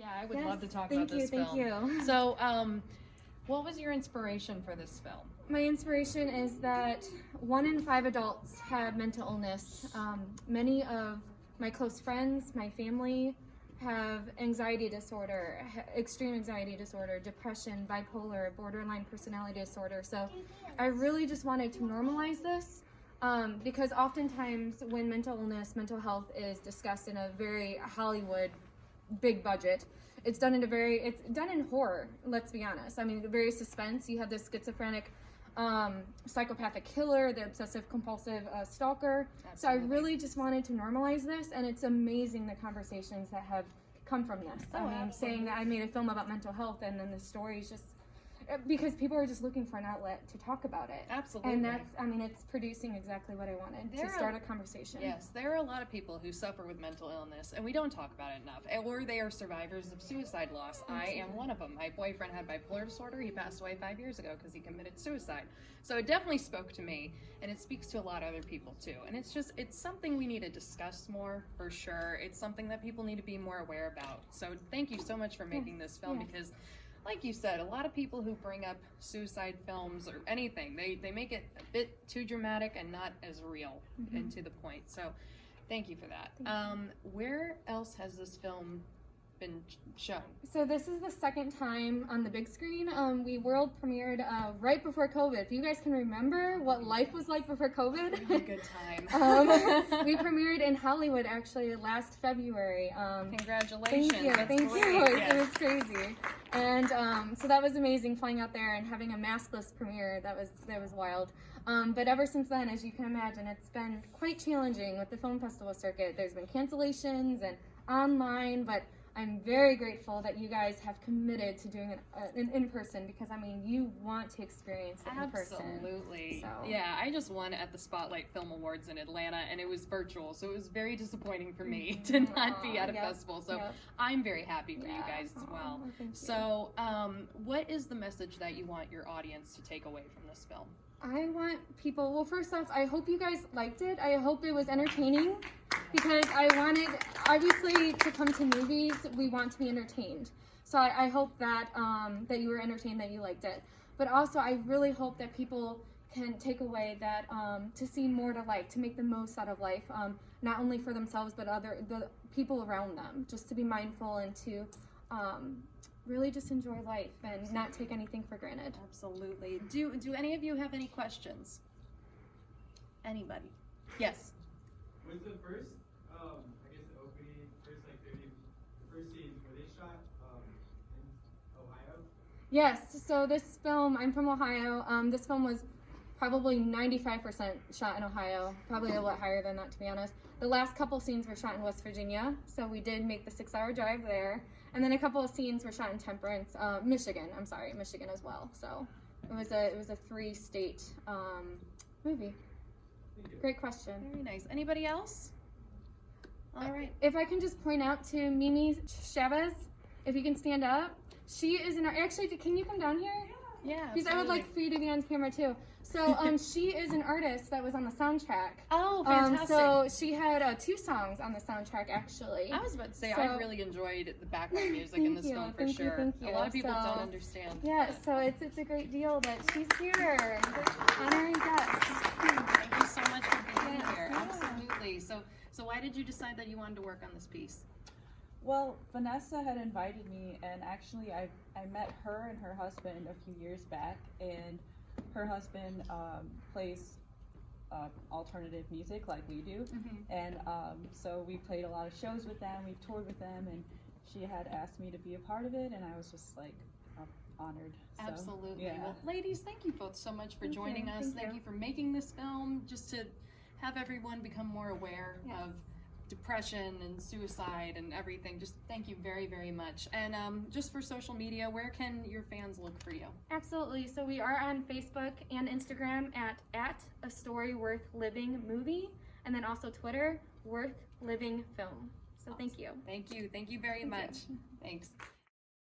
Yeah, I would Yes, love to talk about this thank film. you. So, what was your inspiration for this film? My inspiration is that 1 in 5 adults have mental illness. Many of my close friends, my family, have anxiety disorder, extreme anxiety disorder, depression, bipolar, borderline personality disorder. So I really just wanted to normalize this because oftentimes when mental illness, mental health is discussed in a very Hollywood big budget, it's done in horror, let's be honest. I mean, very suspense. You have this schizophrenic psychopathic killer, the obsessive compulsive stalker. Absolutely. So I really just wanted to normalize this, and it's amazing the conversations that have come from this. Oh, I mean, absolutely. saying that I made a film about mental health, and then the story is just because people are just looking for an outlet to talk about it. Absolutely. And it's producing exactly what I wanted, to start a conversation. Yes, there are a lot of people who suffer with mental illness, and we don't talk about it enough. Or they are survivors of suicide loss. I am one of them. My boyfriend had bipolar disorder. He passed away 5 years ago because he committed suicide. So it definitely spoke to me, and it speaks to a lot of other people too. And it's something we need to discuss more, for sure. It's something that people need to be more aware about. So thank you so much for making this film, because like you said, a lot of people who bring up suicide films or anything, they make it a bit too dramatic and not as real and to the point. So thank you for that. Where else has this film been shown? So this is the second time on the big screen. We world premiered right before COVID. If you guys can remember what life was like before COVID. We had a good time. We premiered in Hollywood actually last February. Congratulations. Thank you. That's Thank great. you. Yes. It was crazy. And so that was amazing, flying out there and having a maskless premiere. That was wild. But ever since then, as you can imagine, it's been quite challenging with the film festival circuit. There's been cancellations and online, but I'm very grateful that you guys have committed to doing an in-person, because I mean, you want to experience it in person. Absolutely. So. Yeah, I just won at the Spotlight Film Awards in Atlanta, and it was virtual, so it was very disappointing for me to not be at a festival. So I'm very happy for you guys as well. Thank you. So what is the message that you want your audience to take away from this film? I want people, well, first off, I hope you guys liked it. I hope it was entertaining, because I wanted, obviously, to come to movies, we want to be entertained. So I hope that that you were entertained, that you liked it. But also, I really hope that people can take away that to see more to life, to make the most out of life, not only for themselves, but the people around them, just to be mindful and to really just enjoy life and not take anything for granted. Absolutely. Do any of you have any questions? Anybody? Yes. Was the first, I guess the opening, first like 30, the first scenes, were they shot in Ohio? Yes, so this film, I'm from Ohio. This film was probably 95% shot in Ohio, probably a lot higher than that, to be honest. The last couple scenes were shot in West Virginia, so we did make the 6-hour drive there. And then a couple of scenes were shot in Michigan as well. So it was a 3-state movie. Great question. Very nice. Anybody else? All right. If I can just point out to Mimi Chavez, if you can stand up, she is actually, can you come down here? Yeah. Because I would like for you to be on camera too. So she is an artist that was on the soundtrack. Oh, fantastic. So she had 2 songs on the soundtrack, actually. I was about to say, I really enjoyed the background music in this film for sure. Thank you. A lot of people don't understand. Yeah, so it's a great deal that she's here, honoring guest. Thank you so much for being here. Absolutely. So why did you decide that you wanted to work on this piece? Well, Vanessa had invited me, and actually I met her and her husband a few years back, and her husband plays alternative music like we do, and so we played a lot of shows with them, we've toured with them, and she had asked me to be a part of it, and I was just like honored. So, Absolutely. yeah. Well, ladies, thank you both so much for joining us. Thank you for making this film, just to have everyone become more aware of depression and suicide and everything. Just thank you very, very much. And just for social media, where can your fans look for you? Absolutely. So we are on Facebook and Instagram at A Story Worth Living Movie, and then also Twitter, Worth Living Film. So thank you. Thank you. Thank you very much. Thanks.